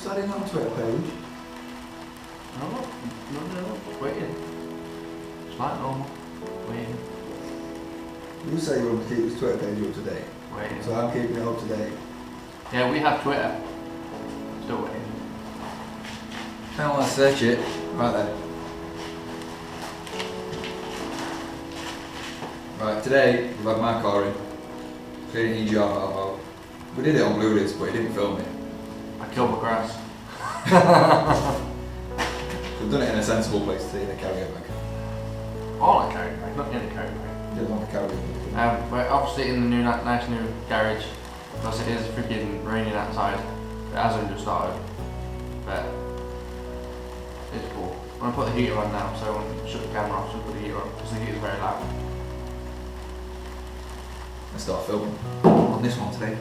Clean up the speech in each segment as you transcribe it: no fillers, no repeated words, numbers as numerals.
So I didn't have a Twitter page. No, waiting. It's like normal. Waiting. You say you want to keep his Twitter page up to date. Waiting. So I'm keeping it up to date. Yeah, we have Twitter. Still waiting. I don't want to search it. Right there. Right, today we've had my car in. Cleaning EGR out. We did it on Bluudies, but he didn't film it. I killed my grass. We've done it in a sensible place to in a carrier bag. I like carry bag, not in a carry bag. He doesn't want a carrier bag. We're obviously in the new, nice new garage because it is freaking raining outside. It hasn't just started, but it's cool. I'm gonna put the heater on now, so I'm gonna shut the camera off, so put the heater on because the heater's very loud. Let's start filming on this one today.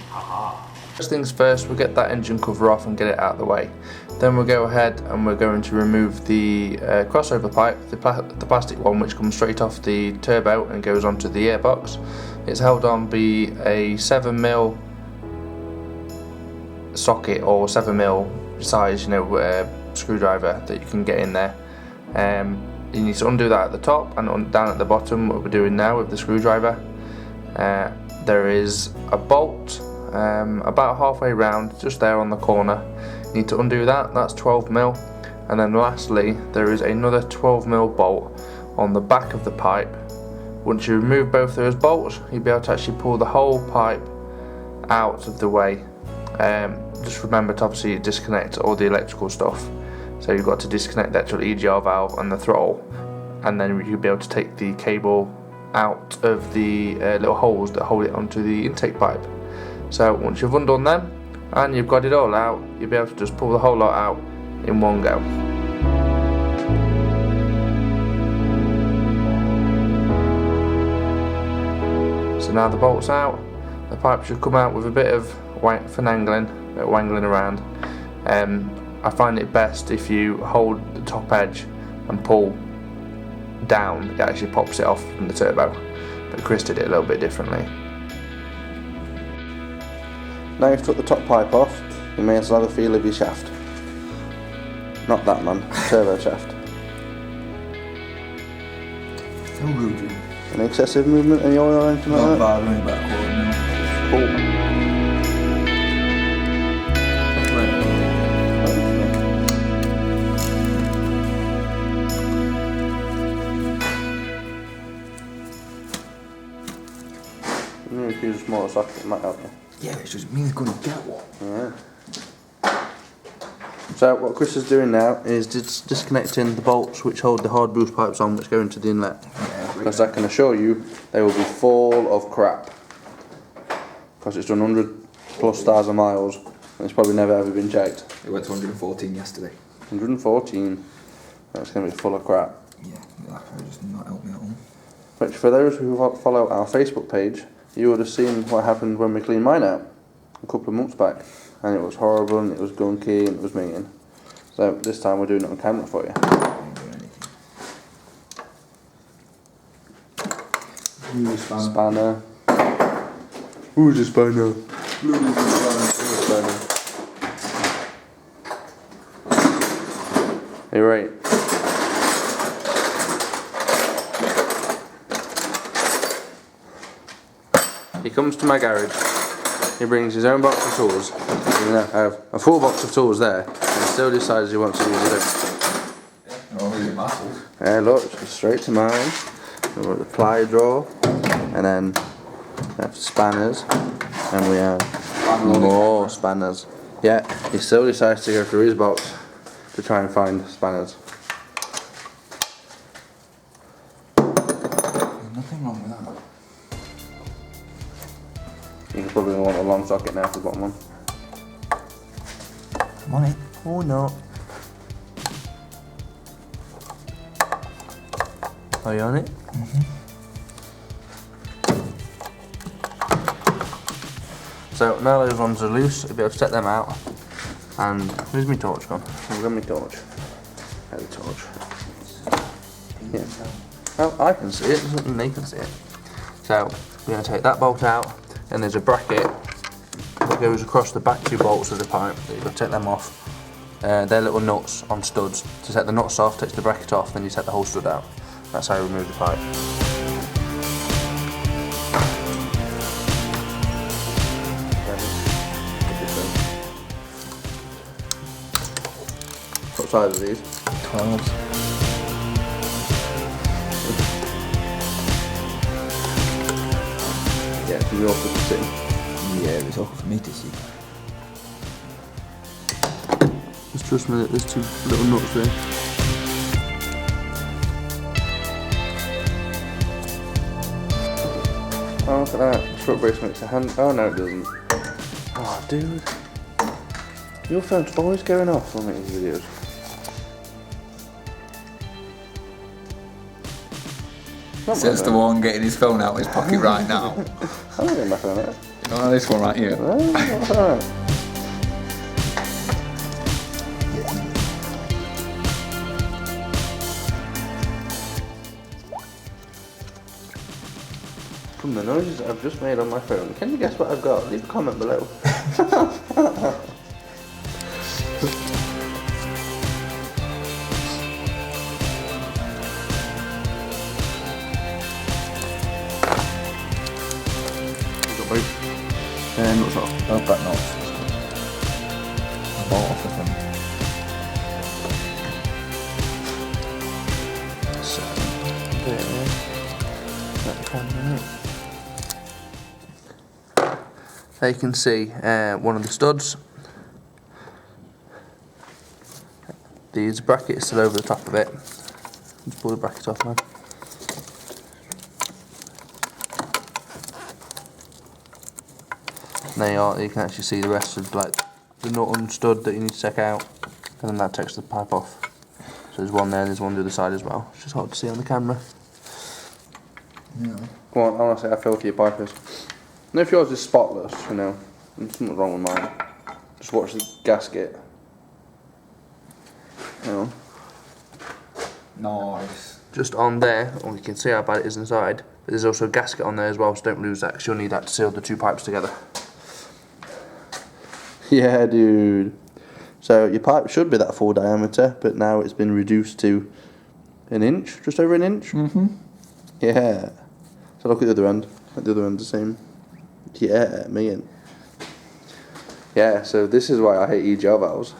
Haha. First things first, we'll get that engine cover off and get it out of the way. Then we'll go ahead and we're going to remove the crossover pipe, the plastic one which comes straight off the turbo and goes onto the airbox. It's held on by a 7mm socket or 7mm size, screwdriver that you can get in there. You need to undo that at the top and down at the bottom, what we're doing now with the screwdriver. There is a bolt about halfway round, just there on the corner. You need to undo that, that's 12mm. And then lastly, there is another 12mm bolt on the back of the pipe. Once you remove both those bolts, you'll be able to actually pull the whole pipe out of the way. Just remember to obviously disconnect all the electrical stuff. So you've got to disconnect the actual EGR valve and the throttle, and then you'll be able to take the cable out of the little holes that hold it onto the intake pipe. So once you've undone them and you've got it all out, you'll be able to just pull the whole lot out in one go. So now the bolt's out, the pipe should come out with a bit of finagling, a bit of wangling around. I find it best if you hold the top edge and pull down, it actually pops it off from the turbo, but Chris did it a little bit differently. Now you've took the top pipe off, you may as well have a feel of your shaft. Not that man, turbo shaft. No rude. Any excessive movement in the oil or anything like that? Not bad, only about a quarter now. Cool. If you use a smaller socket, it might help you. Yeah, it's just means going to get one. Yeah. So what Chris is doing now is disconnecting the bolts which hold the hard boost pipes on, which go into the inlet. Yeah, because I can assure you they will be full of crap. Because it's done 100,000+ miles and it's probably never ever been checked. It went to 114 yesterday. 114. That's going to be full of crap. Yeah, that just not help me at all. Which for those who follow our Facebook page, you would have seen what happened when we cleaned mine out a couple of months back, and it was horrible and it was gunky and it was mean. So this time we're doing it on camera for you. Spanner. Who's the spanner? Spanner. You're right. He comes to my garage, he brings his own box of tools. I have a full box of tools there, and he still decides he wants to use it. Oh, these are muscles. Yeah, look, straight to mine. We've got the ply drawer, and then we have spanners, and we have more spanners. Yeah, he still decides to go through his box to try and find spanners. There's nothing wrong with that. You probably want a long socket now for the bottom one. I'm on it. Oh no. Are you on it? Mm-hmm. So now those ones are loose, you'll be able to take them out. And where's my torch gone? I've got my torch. There's the torch. Yeah. Well, I can see it, doesn't mean they can see it. So we're going to take that bolt out, and there's a bracket that goes across the back 2 bolts of the pipe. You've got to take them off. They're little nuts on studs. To take the nuts off, takes the bracket off, then you take the whole stud out. That's how you remove the pipe. What size are these? 12. Yeah, it's really awkward to see. Yeah, it's awkward for me to see. Just trust me that there's 2 little nuts there. Oh, look at that. The foot brace makes a hand. Oh, no, it doesn't. Oh, dude. Your phone's always going off when making these videos. Says the one getting his phone out of his pocket right now. I'm not getting back on it. Oh, this one right here. No, that's alright. From the noises I've just made on my phone, can you guess what I've got? Leave a comment below. What's off? Oh, back knots. I bought off of them. So, there you can see one of the studs. These brackets still over the top of it. Just pull the bracket off, man. There you are, you can actually see the rest of like the nut and stud that you need to take out, and then that takes the pipe off. So there's one there, there's one on the other side as well. It's just hard to see on the camera. Yeah. Go on, honestly, I feel for your pipers. And if yours is spotless, you know, there's something wrong with mine. Just watch the gasket. You know. Nice. Just on there, or you can see how bad it is inside, but there's also a gasket on there as well, so don't lose that, because you'll need that to seal the 2 pipes together. Yeah, dude. So your pipe should be that full diameter, but now it's been reduced to 1 inch, just over 1 inch. Mm-hmm. Yeah. So look at the other end. At the other end, the same. Yeah, me. Yeah. So this is why I hate EGR valves.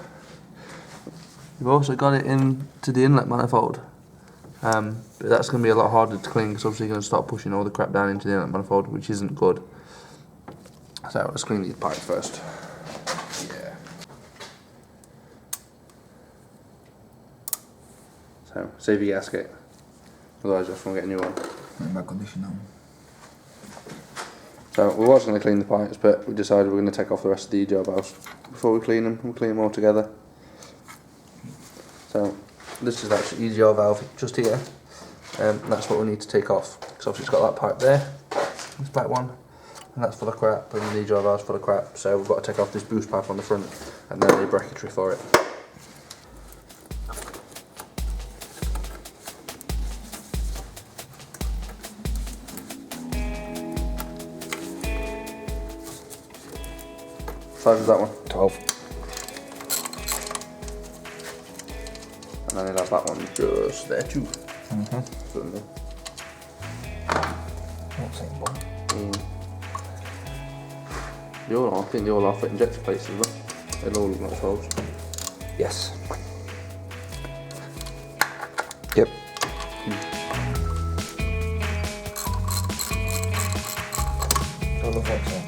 You've also got it into the inlet manifold, but that's going to be a lot harder to clean, because obviously you're going to start pushing all the crap down into the inlet manifold, which isn't good. So let's clean these pipes first. Yeah. So save your gasket, otherwise you'll have to get a new one. In bad condition now. So we was going to clean the pipes, but we decided we're going to take off the rest of the EGR valves before we clean them. We'll clean them all together. So this is actually EGR valve just here, and that's what we need to take off, because obviously it's got that pipe there, this black one, and that's full of crap, and the EGR valve's full of crap, so we've got to take off this boost pipe on the front, and then the bracketry for it. What size is that one? 12. And then I'll have that one just there too. Mm-hmm. Certainly. What's that one? I think they all are fit injector plates as well. They'll all look like 12s. Yes. Yep. I love that song.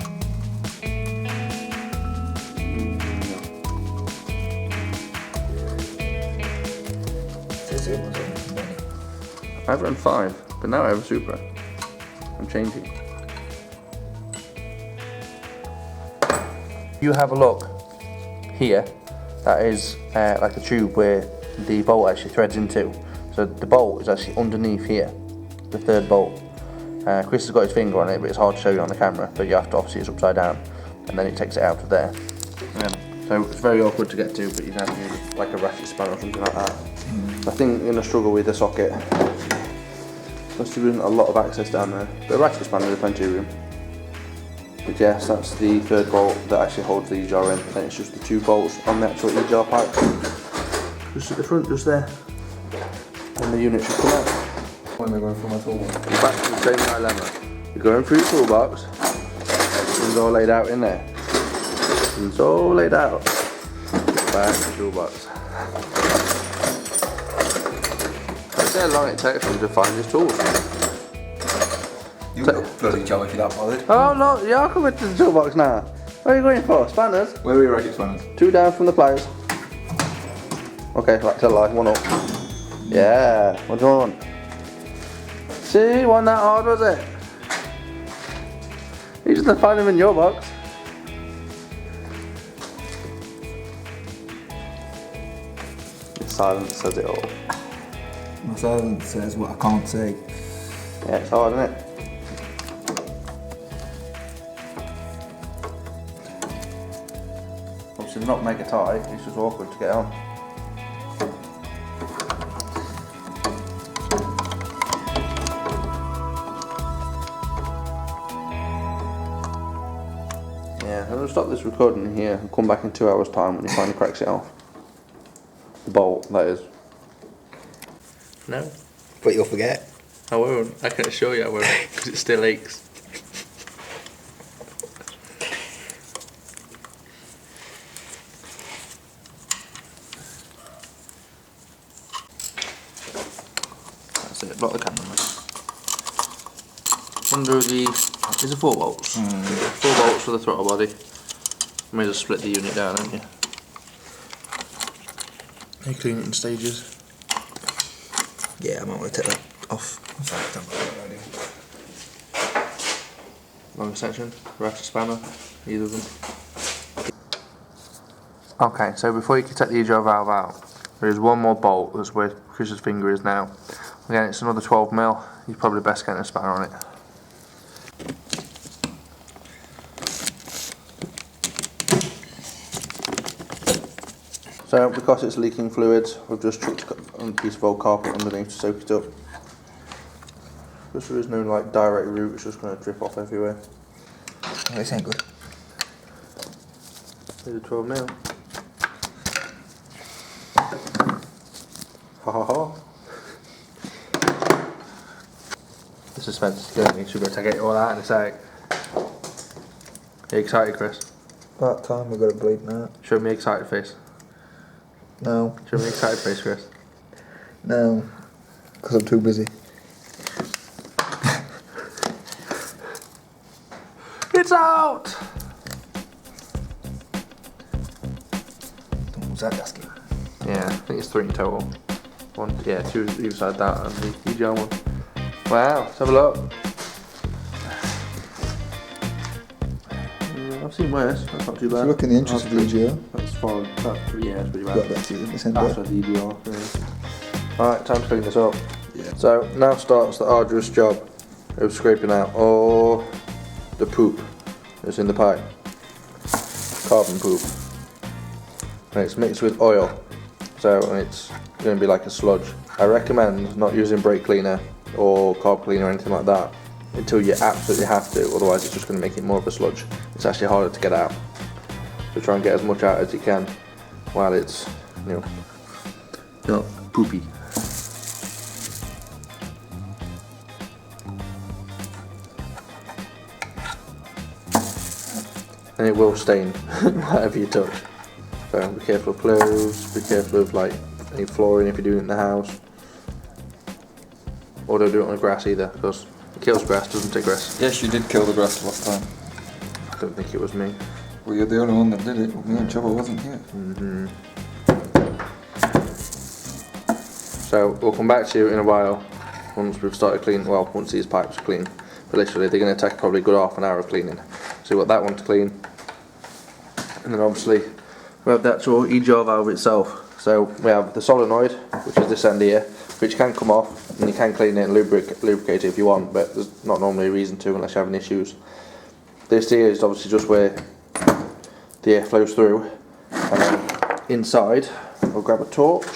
I've run 5, but now I have a Supra. I'm changing. You have a look here. That is like a tube where the bolt actually threads into. So the bolt is actually underneath here, the 3rd bolt. Chris has got his finger on it, but it's hard to show you on the camera. But you have to obviously it's upside down, and then it takes it out of there. So it's very awkward to get to, but you can have to use like a ratchet spanner or something like that. I think you're going to struggle with the socket. There isn't a lot of access down there, but a ratchet spanner, there's plenty of room. But yes, that's the third bolt that actually holds the EGR in, and it's just the 2 bolts on the actual EGR pipe. Just at the front, just there. And the unit should come out. Why am I going through my toolbox? You're back to the same dilemma. You're going through your toolbox, it's all laid out in there. It's all laid out. Back to the toolbox. That's how long it takes him to find his tools. You got a bloody job if you're that bothered. Oh no, you're coming to the toolbox now. What are you going for? Spanners? Where are your ratchet spanners? 2 down from the pliers. Okay, right, tell a lie, 1 up. Yeah, what do you want? See, wasn't that hard, was it? You just didn't find them in your box. Your silence says it all. My silence says what I can't say. Yeah, it's hard, isn't it? Obviously not mega tight, it's just awkward to get on. Yeah, I'm going to stop this recording here and come back in 2 hours time when he finally cracks it off. The bolt, that is. No. But you'll forget. I won't. I can assure you I won't, because it still aches. That's it, block the camera. Under the... Is it 4 bolts? 4 bolts for the throttle body. You may as well split the unit down, haven't you? You clean it in stages. Yeah, I might want to take that off. Long section, ratchet spanner, either of them. Okay, so before you can take the EGR valve out, there is 1 more bolt, that's where Chris's finger is now. Again, it's another 12mm, you're probably best getting a spanner on it. So, because it's leaking fluids, we've just chucked a piece of old carpet underneath to soak it up. Because there is no like direct route, it's just going to drip off everywhere. Oh, this ain't good. Here's a 12mm. Ha ha ha. The suspense is killing me, should we take it all out in a sec? Are you excited, Chris? About time we got a bleed now. Show me excited face. No. Show me excited face, Chris. No. Because I'm too busy. It's out! Was that dusty? Yeah, I think it's 3 in total. 1, yeah, 2 either side that and the EGR one. Wow, let's have a look. I've seen worse, that's not too bad. If you look in the entrance of the EGR. That's fine, that's 3, yeah, it's pretty bad. Got that to this end That's there. the EGR. Yeah. Alright, time to clean this up. Yeah. So, now starts the arduous job of scraping out all the poop that's in the pipe. Carbon poop. And it's mixed with oil, so it's going to be like a sludge. I recommend not using brake cleaner or carb cleaner or anything like that until you absolutely have to, otherwise it's just going to make it more of a sludge. It's actually harder to get out. So try and get as much out as you can while it's, you know, not poopy. And it will stain whatever you touch. So be careful of clothes, be careful of like any flooring if you're doing it in the house. Or don't do it on the grass either, because it kills grass, doesn't it, grass? Yes, you did kill the grass last time. I don't think it was me. Well, you're the only one that did it. Me and Chubba wasn't here. So we'll come back to you in a while once we've started cleaning, well, once these pipes are clean. But literally they're going to take probably a good half an hour of cleaning. So we've got that one to clean. And then obviously we have the actual EGR valve itself. So we have the solenoid, which is this end here, which can come off and you can clean it and lubricate it if you want, but there's not normally a reason to unless you're having issues. This here is obviously just where the air flows through. And then inside, I'll grab a torch.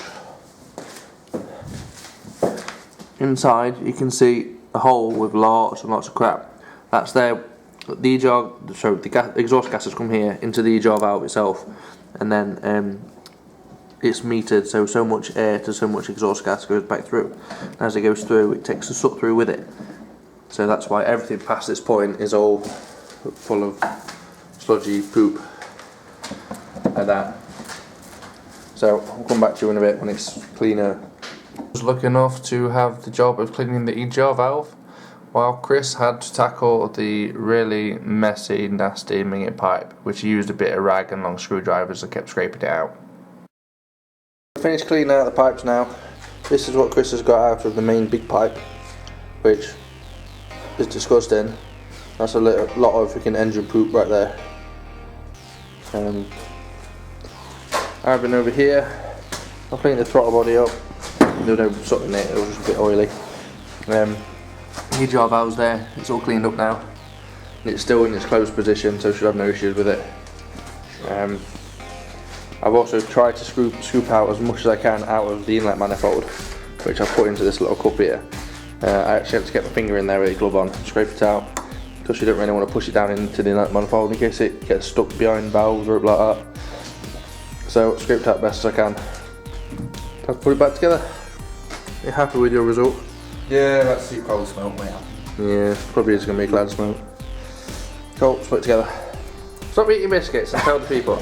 Inside you can see a hole with lots and lots of crap. That's there the EGR, so the exhaust gases come here into the EGR valve itself, and then it's metered, so much air to so much exhaust gas goes back through. And as it goes through, it takes the soot through with it. So that's why everything past this point is all full of sludgy poop like that. So I'll come back to you in a bit when it's cleaner. I was lucky enough to have the job of cleaning the EGR valve, while Chris had to tackle the really messy, nasty minget pipe, which he used a bit of rag and long screwdrivers and kept scraping it out. Finished cleaning out the pipes now. This is what Chris has got out of the main big pipe, which is disgusting. That's a lot of freaking engine poop right there. I've been over here. I've cleaned the throttle body up. There was no soot in it, it was just a bit oily. EGR valve's there, it's all cleaned up now. It's still in its closed position, so should have no issues with it. I've also tried to scoop out as much as I can out of the inlet manifold, which I've put into this little cup here. I actually have to get my finger in there with a glove on and scrape it out, because you don't really want to push it down into the inlet manifold in case it gets stuck behind valves or like that. So scraped out best as I can. Let's put it back together. Are you happy with your result? Yeah, let's see cold smoke, mate. Yeah, probably is going to be a cloud smoke. Cool, let's put it together. Stop eating biscuits and tell the people.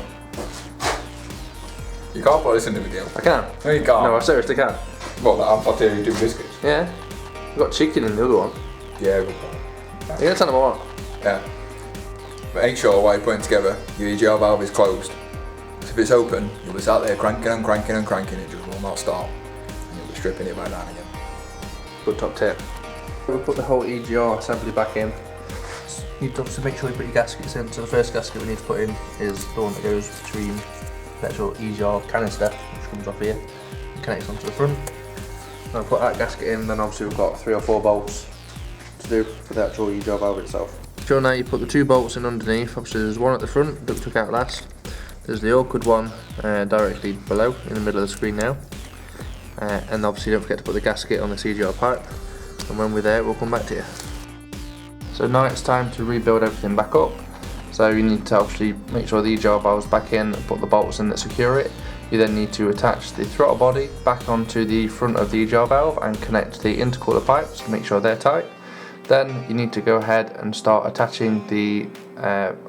You can't put this in the video. I can. No, you can't. No, I seriously can. Well, I'm not here doing biscuits. Yeah. We've got chicken in the other one. Yeah, good point. You're going to tell them what? Yeah. But make sure while you're putting together, your EGR valve is closed. So if it's open, you'll be sat there cranking and cranking and cranking, it just will not stop. And you'll be stripping it back down again. Good top tip. We'll put the whole EGR assembly back in. You need to obviously make sure you put your gaskets in. So the first gasket we need to put in is the one that goes between the actual EGR canister, which comes off here, and connects onto the front. I'll put that gasket in, then obviously we've got 3 or 4 bolts to do for the actual EGR valve itself. So now you put the 2 bolts in underneath. Obviously there's one at the front that we took out last. There's the awkward one directly below, in the middle of the screen now. And obviously don't forget to put the gasket on the EGR pipe, and when we're there we'll come back to you. So now it's time to rebuild everything back up. So you need to obviously make sure the EGR valve's back in and put the bolts in that secure it. You then need to attach the throttle body back onto the front of the EGR valve and connect the intercooler pipes to make sure they're tight. Then you need to go ahead and start attaching the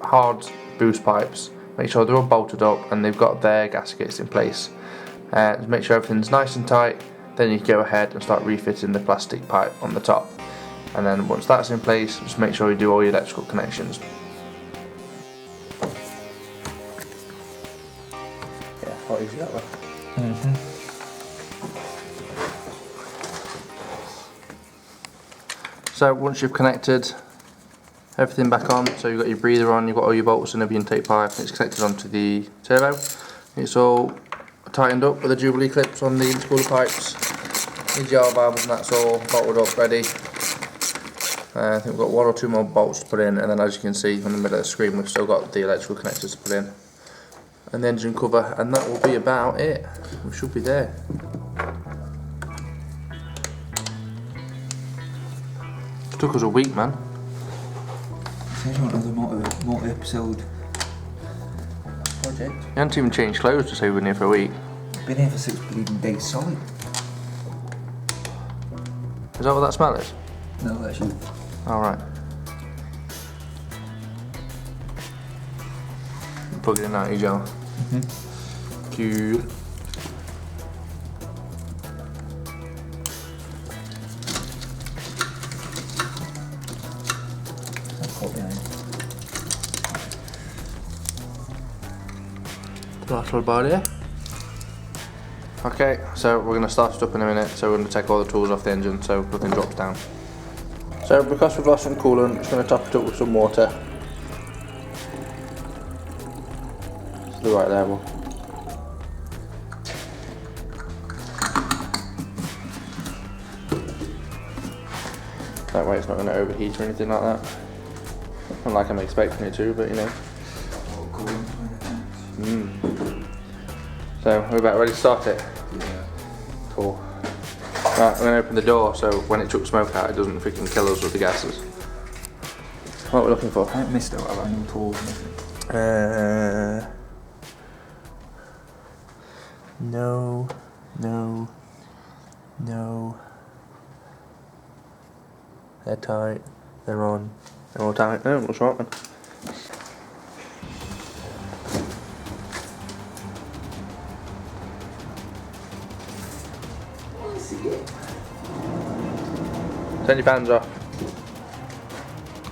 hard boost pipes. Make sure they're all bolted up and they've got their gaskets in place. To make sure everything's nice and tight, then you can go ahead and start refitting the plastic pipe on the top. And then once that's in place, just make sure you do all your electrical connections. Yeah, quite easy that way. So once you've connected everything back on, so you've got your breather on, you've got all your bolts and every intake pipe, and it's connected onto the turbo. It's all tightened up with the Jubilee clips on the intercooler pipes, EGR valves, and that's all bolted up ready. I think we've got 1 or 2 more bolts to put in, and then as you can see on the middle of the screen we've still got the electrical connectors to put in. And the engine cover, and that will be about it. We should be there. It took us a week, man. Says you want another multi-episode project. You hadn't even changed clothes to say we've been here for a week. Been here for 6 bleeding days solid. Is that what that smell is? No, that's you. Alright. Plug it in now, EGR. Cool. Throttle body. Okay, so we're going to start it up in a minute, so we're going to take all the tools off the engine so nothing drops down. So because we've lost some coolant, I'm just going to top it up with some water. To the right level. That way it's not going to overheat or anything like that. Not like I'm expecting it to, but you know. So we're about ready to start it? Yeah. Cool. Right, I'm going to open the door so when it chucks smoke out it doesn't freaking kill us with the gases. What we're looking for? I haven't missed out, have I? No tools, nothing. No. They're tight. They're on. They're all tight. No, looks right, man. Turn your fans off.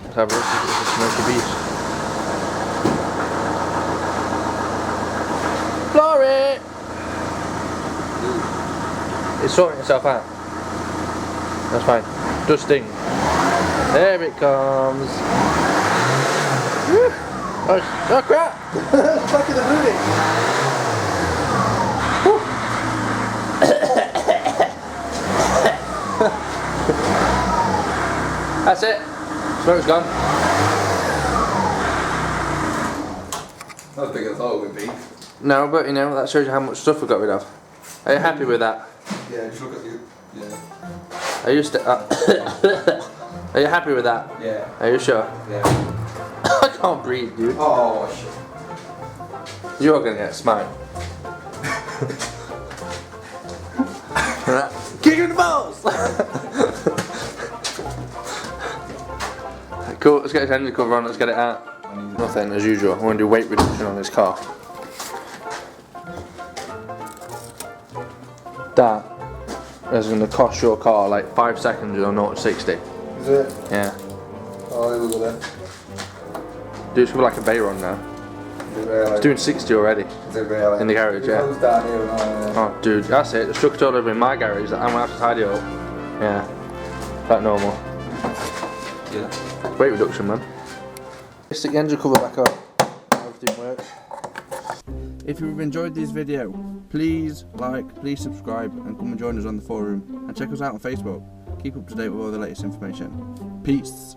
Let's have a look at the smoky beast. Glory! It's sorting itself out. That's fine. Dusting. There it comes. Woo. Oh crap! Back in the Bluudies. That's it. Smoke's gone. Not as big as I thought it would be. No, but you know, that shows you how much stuff we got rid of. Are you happy with that? Yeah, just look at you. Yeah. Are you Are you happy with that? Yeah. Are you sure? Yeah. I can't breathe, dude. Oh shit. You're gonna get smoked. Kick him in the balls! Cool, let's get his engine cover on, let's get it out. Nothing, as usual. I'm going to do weight reduction on this car. That is going to cost your car like 5 seconds on 0 to 60. Is it? Yeah. Oh, look at that. Dude, it's like a Bayron now. Is it really? It's doing 60 already. Is it really? In the garage, yeah. Down here and all, yeah. Oh, dude, that's it. The struck all over in my garage. I'm going to have to tidy it up. Yeah. Like normal. Yeah. Weight reduction, man. Stick the engine cover back up. Everything works. If you've enjoyed this video, please like, please subscribe, and come and join us on the forum. And check us out on Facebook. Keep up to date with all the latest information. Peace.